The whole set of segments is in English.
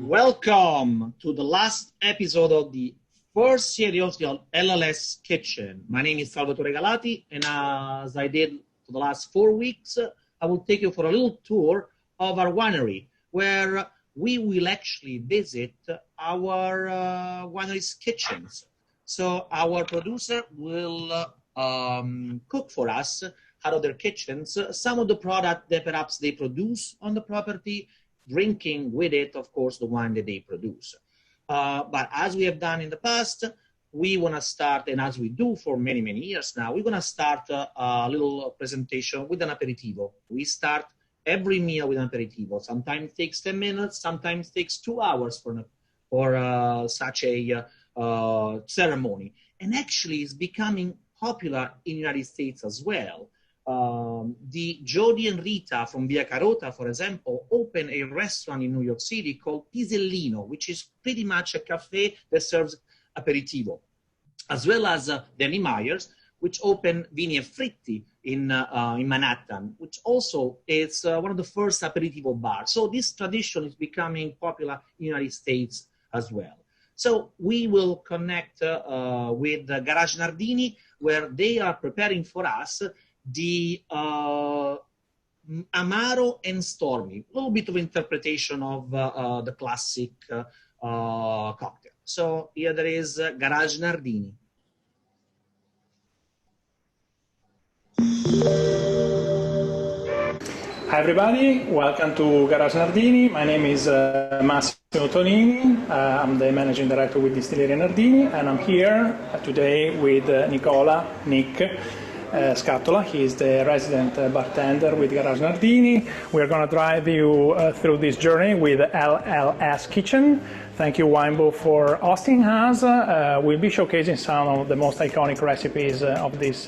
Welcome to the last episode of the first series of LLS Kitchen. My name is Salvatore Galati, and as I did for the last 4 weeks, I will take you for a little tour of our winery, where we will actually visit our winery's kitchens. So our producer will cook for us out of their kitchens some of the product that perhaps they produce on the property, drinking with it, of course, the wine that they produce. But as we have done in the past, we want to start, and as we do for many, many years now, we're going to start a little presentation with an aperitivo. We start every meal with an aperitivo. Sometimes it takes 10 minutes, sometimes it takes 2 hours for such a ceremony. And actually, it's becoming popular in the United States as well. The Jody and Rita from Via Carota, for example, opened a restaurant in New York City called Pisellino, which is pretty much a cafe that serves aperitivo, as well as Danny Myers, which opened Vini e Fritti in Manhattan, which also is one of the first aperitivo bars. So this tradition is becoming popular in the United States as well. So we will connect with Garage Nardini, where they are preparing for us the Amaro and Stormy, a little bit of interpretation of the classic cocktail. So here there is Garage Nardini. Hi everybody, welcome to Garage Nardini. My name is Massimo Tonini. I'm the Managing Director with Distilleria Nardini, and I'm here today with Nick Scatola. He is the resident bartender with Garage Nardini. We're going to drive you through this journey with LLS Kitchen. Thank you, Winebo, for hosting us. We'll be showcasing some of the most iconic recipes of this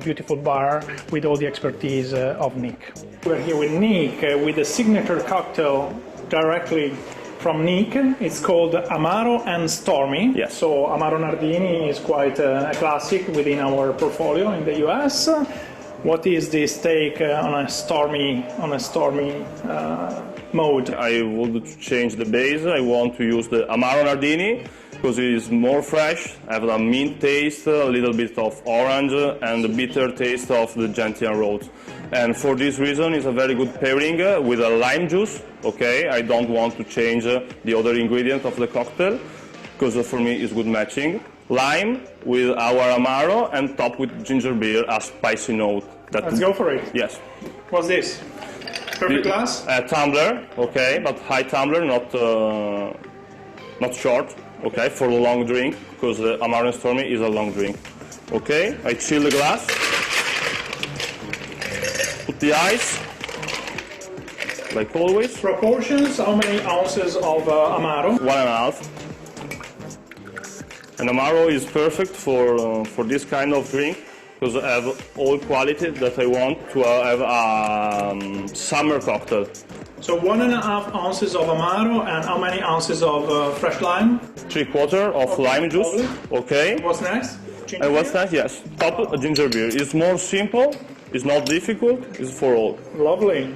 beautiful bar with all the expertise of Nick. We're here with Nick with a signature cocktail directly from Nick. It's called Amaro and Stormy. Yes. So Amaro Nardini is quite a classic within our portfolio in the US. What is this take on a stormy mode? I would change the base. I want to use the Amaro Nardini because it is more fresh, have a mint taste, a little bit of orange, and a bitter taste of the gentian rose. And for this reason, it's a very good pairing with a lime juice. Okay, I don't want to change the other ingredient of the cocktail because for me it's good matching. Lime with our Amaro and top with ginger beer, a spicy note. Let's go for it. Yes. What's this? Perfect glass? Tumbler, okay, but high tumbler, not short, okay, for a long drink, because the Amaro and Stormy is a long drink. Okay, I chill the glass, put the ice, like always. Proportions, how many ounces of Amaro? 1.5. And Amaro is perfect for this kind of drink, because I have all quality that I want to have a summer cocktail. So 1.5 ounces of Amaro, and how many ounces of fresh lime? 3/4 of lime juice. Lovely. Okay. What's next? Ginger And what's beer? next? Yes. Top ginger beer. It's more simple. It's not difficult. It's for all. Lovely.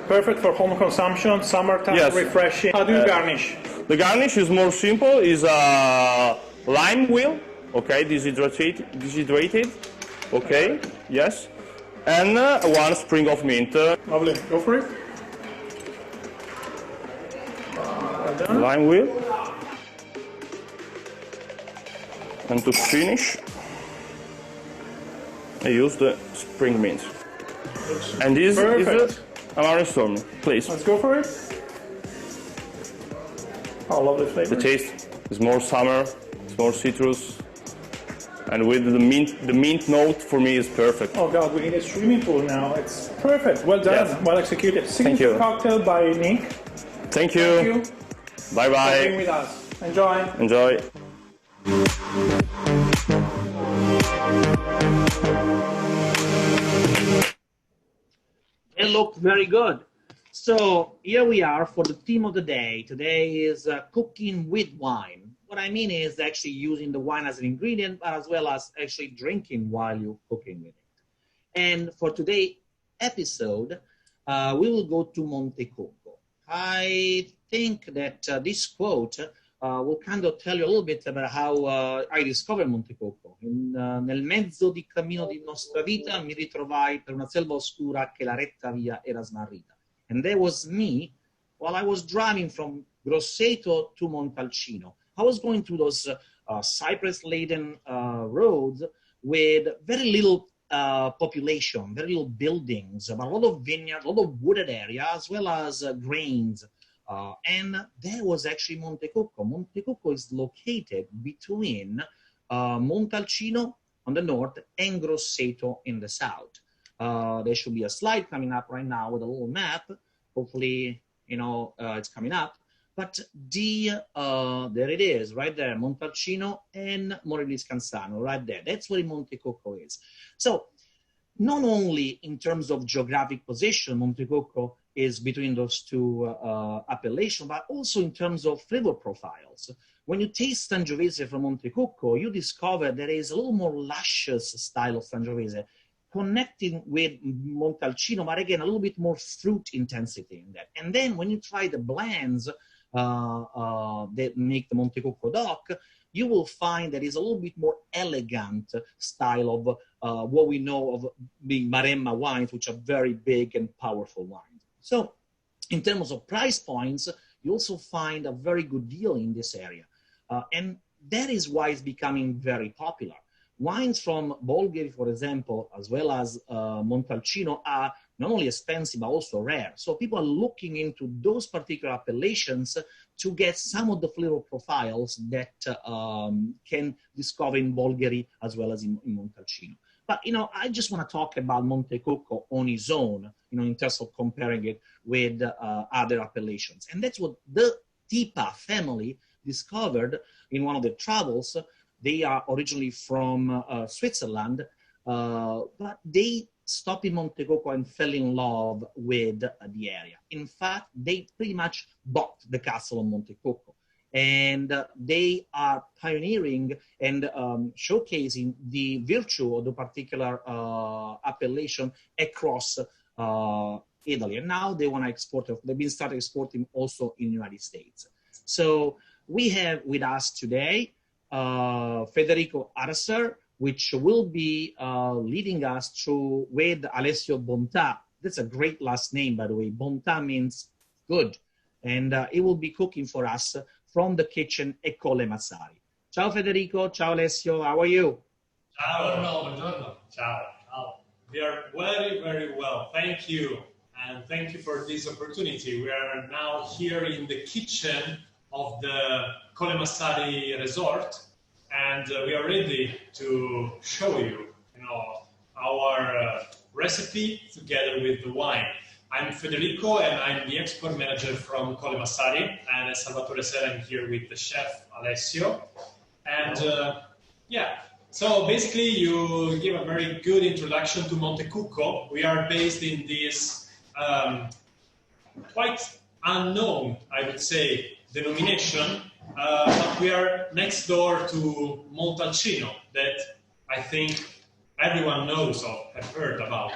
Perfect for home consumption, summertime, Yes. refreshing. How do you garnish? The garnish is more simple. Is a lime wheel. Okay, dehydrated. Okay, yes. And 1 sprig of mint. Lovely. Go for it. Well done. Lime wheel. And to finish, I use the spring mint. And this is the Amaro Stormy. Please. Let's go for it. Oh, lovely flavor. The taste is more summer. It's more citrus. And with the mint note, for me, is perfect. Oh God, we need a swimming pool now. It's perfect. Well done. Yes. Well executed. Thank Signature you. cocktail by Nick. Thank you. Thank you. Bye For bye. being with us. Enjoy. Enjoy. They look very good. So here we are for the theme of the day. Today is cooking with wine. What I mean is actually using the wine as an ingredient, but as well as actually drinking while you're cooking with it. And for today's episode, we will go to Montecoco. I think that this quote will kind of tell you a little bit about how I discovered Montecucco. Nel mezzo di cammino di nostra vita mi ritrovai per una selva oscura che la retta via era smarrita. And there was me while I was driving from Grosseto to Montalcino. I was going through those cypress-laden roads with very little population, very little buildings, but a lot of vineyards, a lot of wooded area, as well as grains. And there was actually Montecucco. Montecucco is located between Montalcino on the north and Grosseto in the south. There should be a slide coming up right now with a little map. Hopefully, it's coming up. But there it is, right there, Montalcino and Morelli Scansano, right there. That's where Montecucco is. So not only in terms of geographic position, Montecucco is between those two appellations, but also in terms of flavor profiles. When you taste Sangiovese from Montecucco, you discover there is a little more luscious style of Sangiovese, connecting with Montalcino, but again, a little bit more fruit intensity in that. And then when you try the blends that make the Montecucco DOC, you will find that it's a little bit more elegant style of what we know of being Maremma wines, which are very big and powerful wines. So in terms of price points, you also find a very good deal in this area. And that is why it's becoming very popular. Wines from Bolgheri, for example, as well as Montalcino are not only expensive, but also rare. So people are looking into those particular appellations to get some of the flavor profiles that can discover in Bolgheri as well as in Montalcino. But, I just want to talk about Montecucco on its own, in terms of comparing it with other appellations. And that's what the Tipa family discovered in one of their travels. They are originally from Switzerland, but they stopped in Montecucco and fell in love with the area. In fact, they pretty much bought the castle of Montecucco. And they are pioneering and showcasing the virtue of the particular appellation across Italy. And now they want to export it. They've been started exporting also in the United States. So we have with us today Federico Arser, which will be leading us through with Alessio Bontà. That's a great last name, by the way. Bontà means good. And he will be cooking for us from the kitchen at ColleMassari. Ciao Federico, ciao Alessio, how are you? Ciao, buongiorno. Ciao. We are very, very well. Thank you. And thank you for this opportunity. We are now here in the kitchen of the ColleMassari resort. And we are ready to show you, our recipe together with the wine. I'm Federico, and I'm the export manager from ColleMassari, and as Salvatore said, I'm here with the chef Alessio. And so basically you give a very good introduction to Montecucco. We are based in this quite unknown, I would say, denomination, but we are next door to Montalcino, that I think everyone knows or have heard about.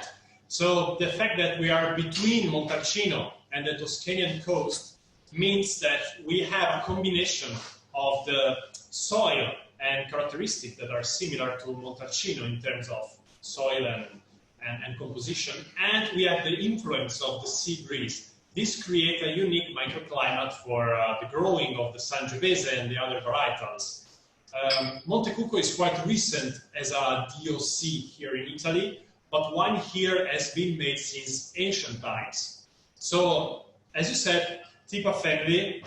So the fact that we are between Montalcino and the Toscanian coast means that we have a combination of the soil and characteristics that are similar to Montalcino in terms of soil and composition, and we have the influence of the sea breeze. This creates a unique microclimate for the growing of the Sangiovese and the other varietals. Montecucco is quite recent as a DOC here in Italy, but wine here has been made since ancient times. So, as you said, Tipa Bertarelli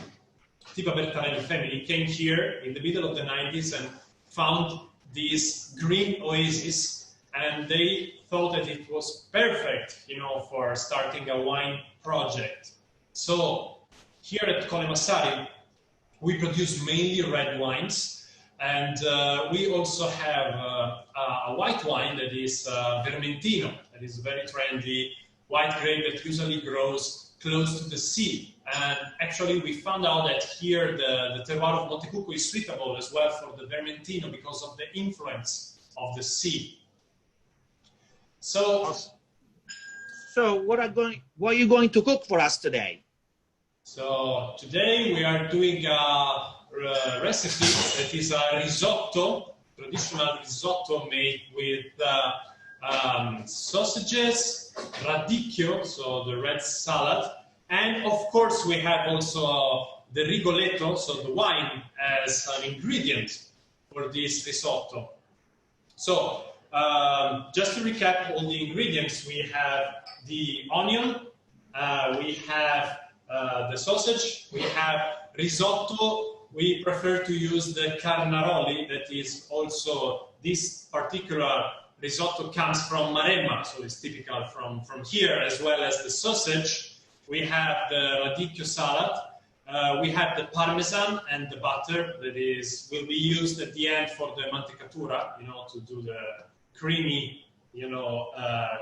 family came here in the middle of the 90s and found this green oasis, and they thought that it was perfect, for starting a wine project. So, here at ColleMassari, we produce mainly red wines. And we also have a white wine that is Vermentino, that is very trendy, white grape that usually grows close to the sea. And actually we found out that here the terroir of Montecucco is suitable as well for the Vermentino because of the influence of the sea. So what are you going to cook for us today? So today we are doing a recipe that is a risotto, traditional risotto made with sausages, radicchio, so the red salad, and of course we have also the rigoletto, so the wine, as an ingredient for this risotto. So just to recap all the ingredients, we have the onion, we have the sausage, we have risotto. We prefer to use the carnaroli, that is also, this particular risotto comes from Maremma, so it's typical from here, as well as the sausage. We have the radicchio salad, we have the parmesan and the butter that will be used at the end for the mantecatura, to do the creamy,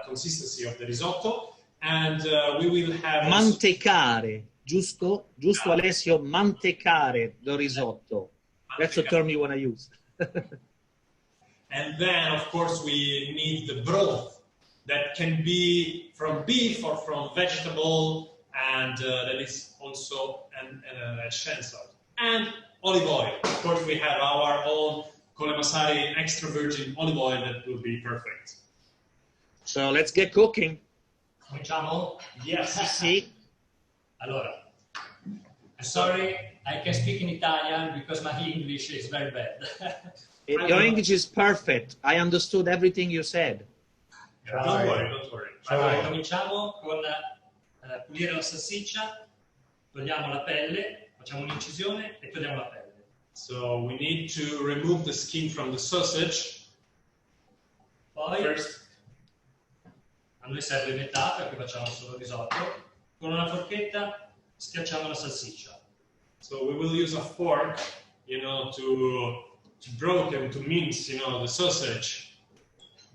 consistency of the risotto. And we will have... Mantecare. Giusto, Alessio, mantecare the risotto. That's the term you want to use. And then, of course, we need the broth that can be from beef or from vegetable, and that is also a shenzel. And olive oil. Of course, we have our own ColleMassari extra virgin olive oil that will be perfect. So let's get cooking. Cominciamo? Yes. Sì. Allora, I'm sorry, I can speak in Italian because my English is very bad. Your English is perfect. I understood everything you said. Don't worry. Allora, cominciamo con pulire la salsiccia, togliamo la pelle, facciamo un'incisione e togliamo la pelle. So we need to remove the skin from the sausage. Poi, First. a noi serve metà perché facciamo solo risotto. Con una forchetta schiacciamo la salsiccia. So we will use a fork, to broken, to mince, the sausage.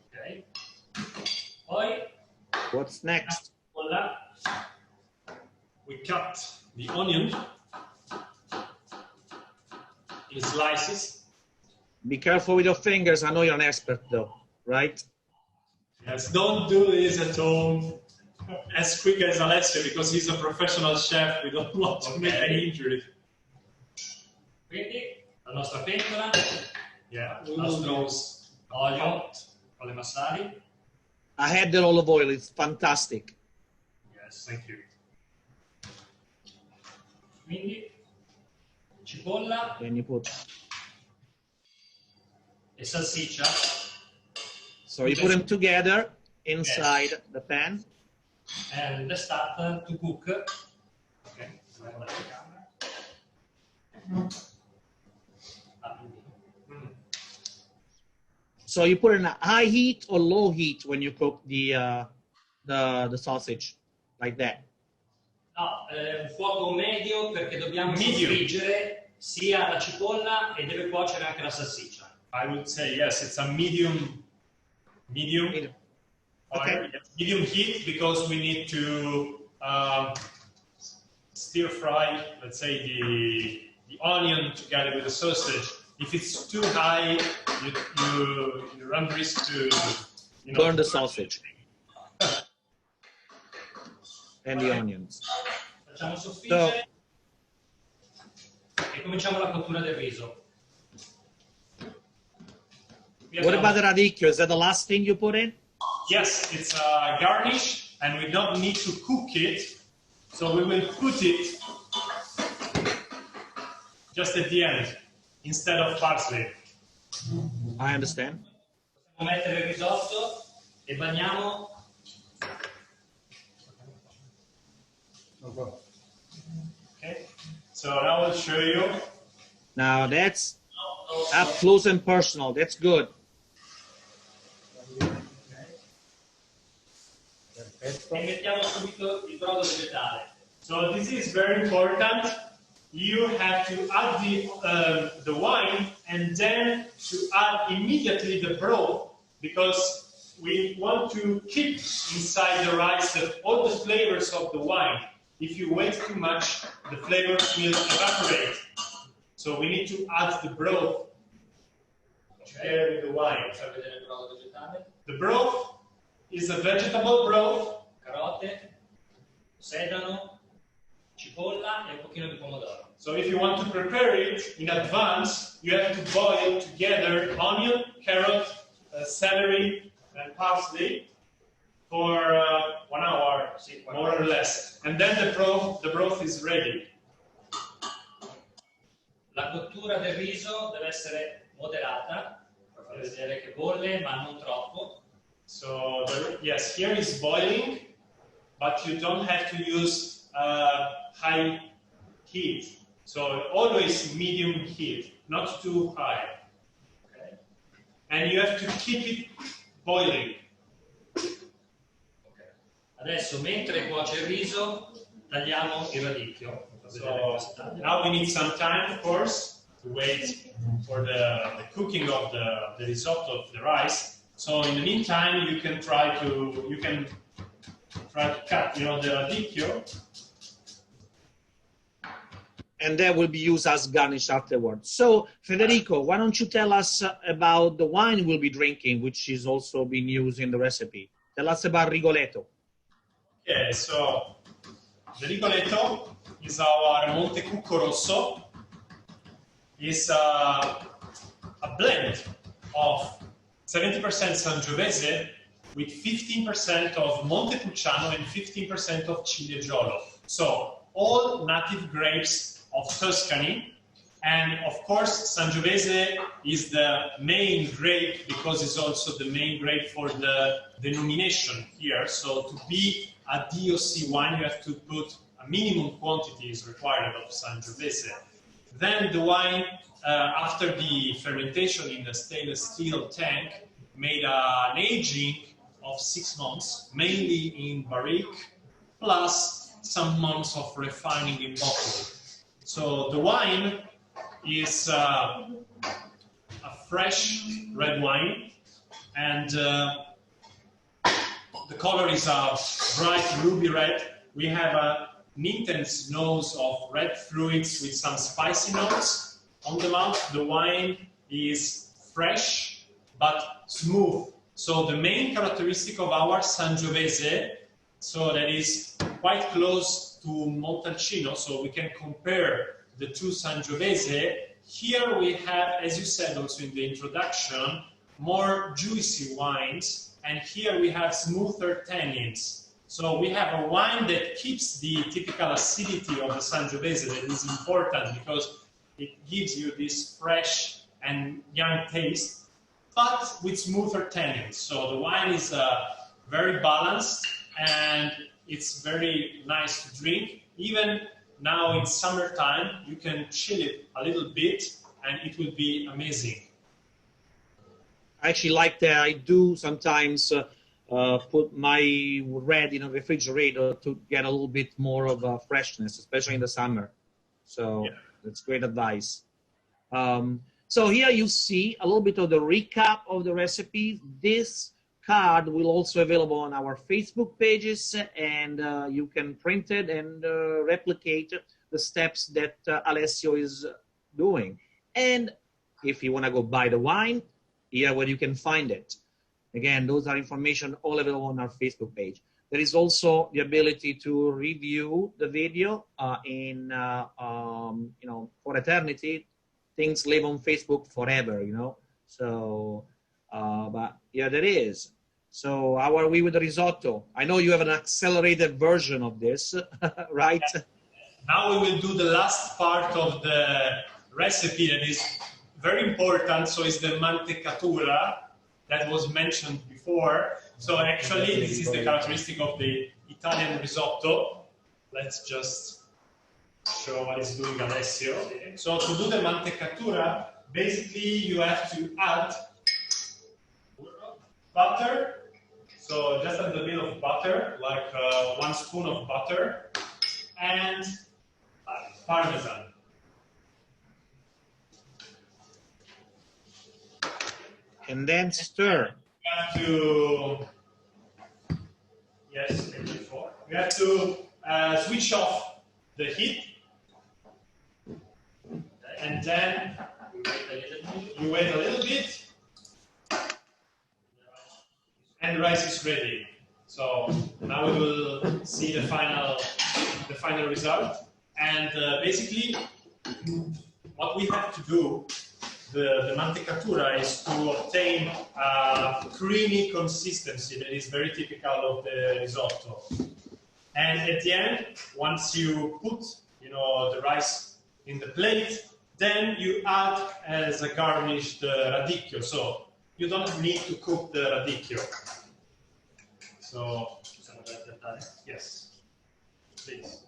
Ok. Poi, What's next? We cut the onion in slices. Be careful with your fingers. I know you're an expert, though, right? Yes, don't do this at home as quick as Alessio, because he's a professional chef. We don't want to make any injury. quindi, la nostra pentola, Yeah, we il will nostro use olio, ColleMassari. I had the olive oil. It's fantastic. Yes, thank you. Quindi, cipolla Then you put. e salsiccia. So you put them together inside the pan. And let's start to cook. Okay. So you put it in a high heat or low heat when you cook the sausage, like that. No, un fuoco medio perché dobbiamo Medium. friggere sia la cipolla e deve cuocere anche la salsiccia. I would say yes, it's a medium Medium. fire, Okay. yes, medium heat, because we need to stir fry, let's say, the onion together with the sausage. If it's too high, you run risk to Burn the sausage and the onions. Facciamo soffriggere e cominciamo la cottura del riso. Qui What abbiamo- about the radicchio? Is that the last thing you put in? Yes, it's a garnish, and we don't need to cook it, so we will put it just at the end instead of parsley. I understand. Possiamo mettere il risotto e bagniamo. Okay, so now I'll show you. Now that's up close and personal. That's good. E mettiamo subito il brodo vegetale. So this is very important. You have to add the wine and then to add immediately the broth, because we want to keep inside the rice all the flavors of the wine. If you wait too much, the flavors will evaporate. So we need to add the broth together with the wine. Faccio vedere il brodo vegetale. The broth is a vegetable broth. Carote, sedano, cipolla e un pochino di pomodoro. So if you want to prepare it in advance, you have to boil together onion, carrot, celery, and parsley for 1 hour, more or less. And then the broth is ready. La cottura del riso deve essere moderata, per far vedere che bolle, ma non troppo. So yes, here is boiling, but you don't have to use high heat. So always medium heat, not too high. Okay. And you have to keep it boiling. Okay. Adesso, mentre cuoce il riso, tagliamo il radicchio. So now we need some time, of course, to wait for the cooking of the risotto of the rice. So in the meantime, you can try to cut, the radicchio. And that will be used as garnish afterwards. So, Federico, why don't you tell us about the wine we'll be drinking, which is also being used in the recipe? Tell us about Rigoletto. Okay, so the Rigoletto is our Montecucco Rosso. It's a blend of 70% Sangiovese with 15% of Montepulciano and 15% of Ciliegiolo. So all native grapes of Tuscany, and of course Sangiovese is the main grape because it's also the main grape for the denomination here. So to be a DOC wine, you have to put a minimum quantity is required of Sangiovese. Then the wine, after the fermentation in a stainless steel tank, made an aging of 6 months, mainly in barrique, plus some months of refining in bottle. So the wine is a fresh red wine, and the color is a bright ruby red. We have an intense nose of red fruits with some spicy notes on the mouth. The wine is fresh but smooth. So the main characteristic of our Sangiovese, so that is quite close to Montalcino, so we can compare the two Sangiovese. Here we have, as you said also in the introduction, more juicy wines, and here we have smoother tannins. So we have a wine that keeps the typical acidity of the Sangiovese that is important because it gives you this fresh and young taste, but with smoother tannins. So the wine is very balanced and it's very nice to drink. Even now in summertime, you can chill it a little bit and it will be amazing. I actually like that. I do sometimes put my red in a refrigerator to get a little bit more of freshness, especially in the summer. So yeah, that's great advice. So here you see a little bit of the recap of the recipe. This card will also available on our Facebook pages, and you can print it and replicate the steps that Alessio is doing. And if you want to go buy the wine, here where you can find it. Again, those are information all available on our Facebook page. There is also the ability to review the video for eternity. Things live on Facebook forever, So, but yeah, there is. So how are we with the risotto? I know you have an accelerated version of this, right? Now we will do the last part of the recipe that is very important. So it's the mantecatura that was mentioned before. So actually, this is the characteristic of the Italian risotto. Let's just show what is doing Alessio. So to do the mantecatura, basically you have to add butter. So just a little bit of butter, like 1 spoon of butter, and Parmesan. And then stir. You have to, yes, before. You have to switch off the heat, and then you wait a little bit, and the rice is ready. So now we will see the final result. And basically, what we have to do, the mantecatura, is to obtain a creamy consistency that is very typical of the risotto. And at the end, once you put, the rice in the plate, then you add as a garnish the radicchio. So you don't need to cook the radicchio. So, yes, please.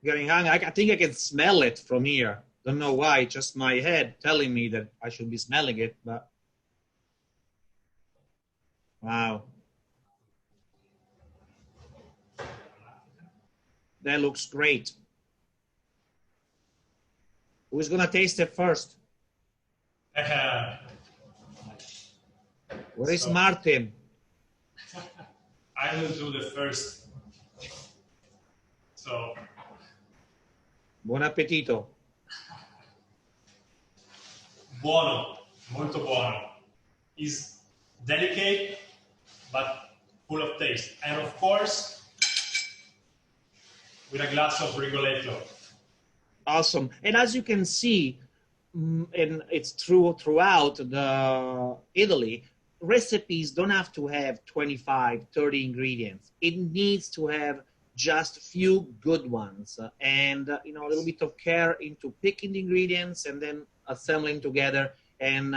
Getting hungry. I think I can smell it from here. Don't know why. Just my head telling me that I should be smelling it. But wow, that looks great. Who's gonna taste it first? Where is Martin? I will do the first. So, Buon appetito. Buono, molto buono. Is delicate, but full of taste. And of course, with a glass of Rigoletto. Awesome. And as you can see, and it's true throughout the Italy, recipes don't have to have 25, 30 ingredients. It needs to have just a few good ones, and a little bit of care into picking the ingredients and then assembling together. And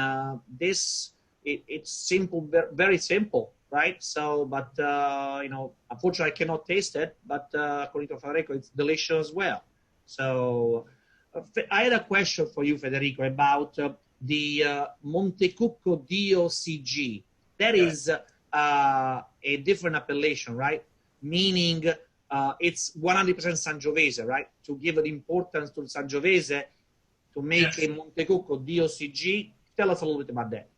it's simple, very simple, right? So, but unfortunately I cannot taste it, but according to Federico, it's delicious as well. So I had a question for you, Federico, about the Montecucco DOCG. That is a different appellation, right? Meaning it's 100% Sangiovese, right? To give an importance to Sangiovese, to make a Montecucco DOCG. Tell us a little bit about that.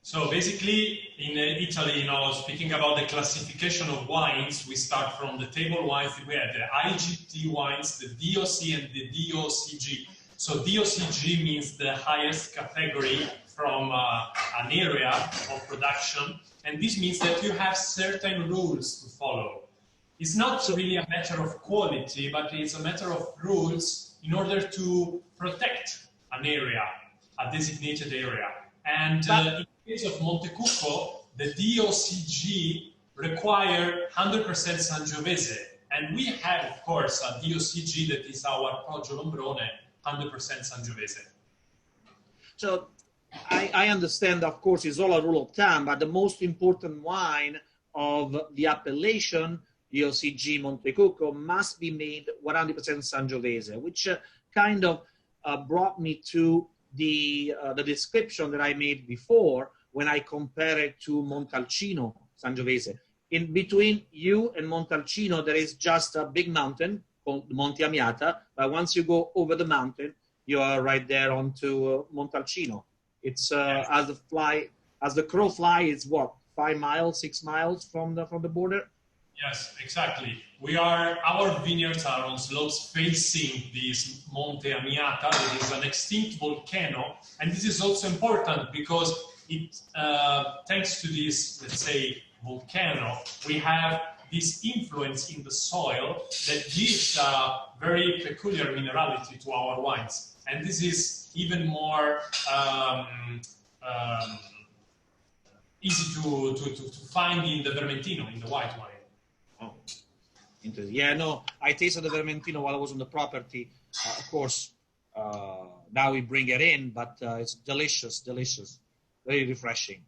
So basically, in Italy, speaking about the classification of wines, we start from the table wines. We have the IGT wines, the DOC, and the DOCG. So DOCG means the highest category from an area of production, and this means that you have certain rules to follow. It's not really a matter of quality, but it's a matter of rules in order to protect an area, a designated area. And in the case of Montecucco, the DOCG require 100% Sangiovese. And we have, of course, a DOCG that is our Poggio Lombrone, 100% Sangiovese. So I understand, of course, it's all a rule of thumb, but the most important wine of the appellation, DOCG Montecucco, must be made 100% Sangiovese, which kind of brought me to the description that I made before when I compare it to Montalcino Sangiovese. In between you and Montalcino, there is just a big mountain called Monte Amiata, but once you go over the mountain, you are right there onto Montalcino. It's as the crow fly, it's what, 5 miles, 6 miles from the border? Yes, exactly. Our vineyards are on slopes facing this Monte Amiata, that is an extinct volcano, and this is also important because it, thanks to this, let's say, volcano, we have this influence in the soil that gives a very peculiar minerality to our wines, and this is even more easy to find in the Vermentino, in the white wine. Oh, interesting. Yeah, no, I tasted the Vermentino while I was on the property. Of course, now we bring it in, but it's delicious, delicious, very refreshing.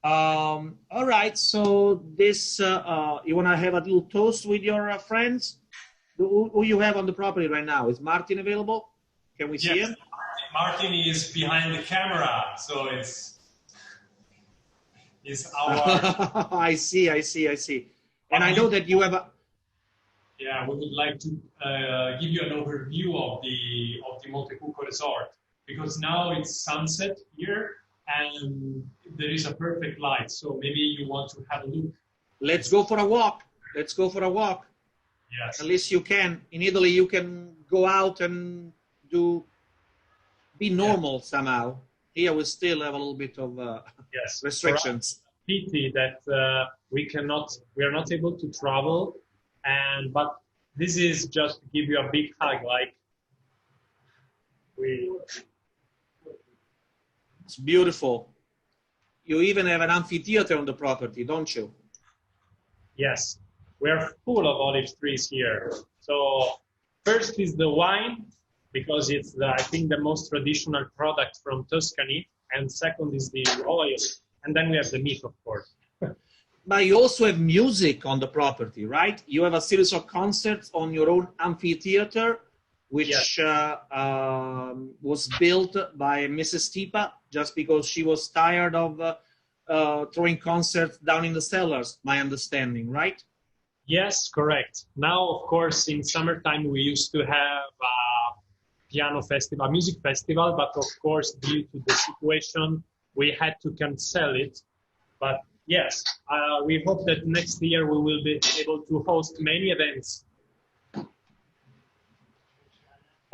All right, so this, you want to have a little toast with your friends? Who you have on the property right now? Is Martin available? Can we see him? Martin is behind the camera, so it's our... I see. And I know that you have a... Yeah, we would like to give you an overview of the Montecucco resort, because now it's sunset here and there is a perfect light. So maybe you want to have a look. Let's go for a walk. Yes. At least you can. In Italy, you can go out and be normal somehow. Here we still have a little bit of restrictions. pity that we are not able to travel, but this is just to give you a big hug, like It's beautiful. You even have an amphitheater on the property, don't you? yes, we're full of olive trees here. So first is the wine, because it's I think the most traditional product from Tuscany, and second is the oil, and then we have the meat, of course. But you also have music on the property, right? You have a series of concerts on your own amphitheater, which Yes. Was built by Mrs. Tipa just because she was tired of throwing concerts down in the cellars, my understanding, right? Yes, correct. Now, of course, in summertime, we used to have a piano festival, a music festival, but of course, due to the situation, we had to cancel it. But yes, we hope that next year we will be able to host many events.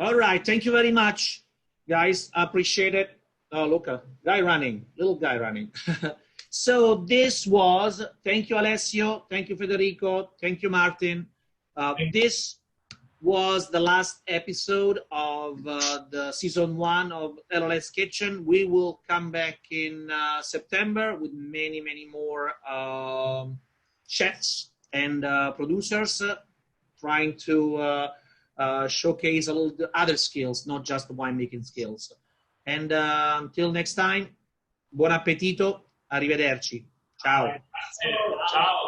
All right, thank you very much, guys. I appreciate it. Oh, look, a guy running, little guy running. So this was, thank you, Alessio. Thank you, Federico. Thank you, Martin. This was the last episode of the season 1 of LLS Kitchen. We will come back in September with many, many more chefs and producers trying to showcase a little other skills, not just the winemaking skills. And until next time, buon appetito, arrivederci. Ciao. Ciao.